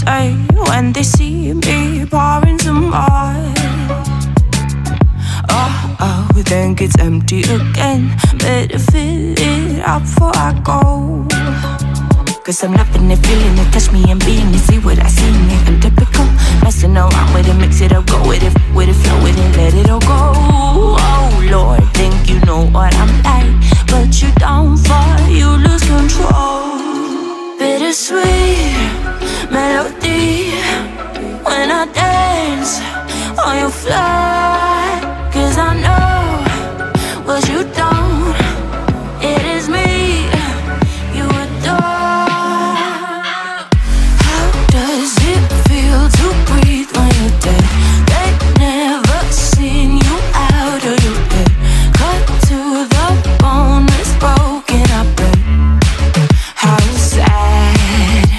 say when they see me pouring some more? Oh, then gets empty again. Better fill it up before I go. Cause I'm loving it, feeling it, touch me and being it. See what I see in it, I'm typical. Messing around with it, mix it up, go with it, flow with it, let it all go. Oh Lord, think you know what I'm like, but you don't fall, you lose control. Bittersweet melody when I dance on your fly. Cause I know what you don't, it is me you adore. How does it feel to breathe when you're dead? They never sing you out of your bed. Cut to the bone, it's broken, I bet. How sad.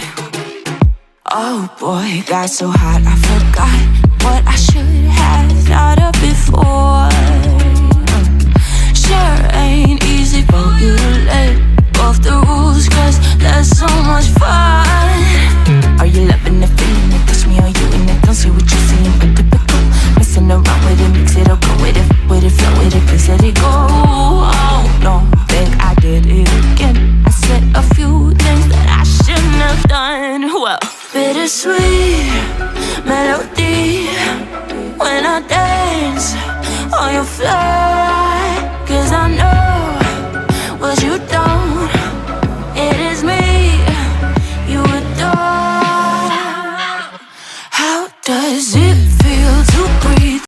Oh boy, got so hot I forgot what I should have thought of before. Sure ain't easy for you to let go of the rules, cause there's so much fun. Are you loving the feeling it? Touch me, are you in it? Don't see what you're seeing, but typical. Messing around with it, mix it up, go with it, flow with it, please let it go. Oh no, think I did it again. I said a few things that I shouldn't have done. Well, bittersweet melody when I dance on your fly. Cause I know what you don't, it is me you adore. How does it feel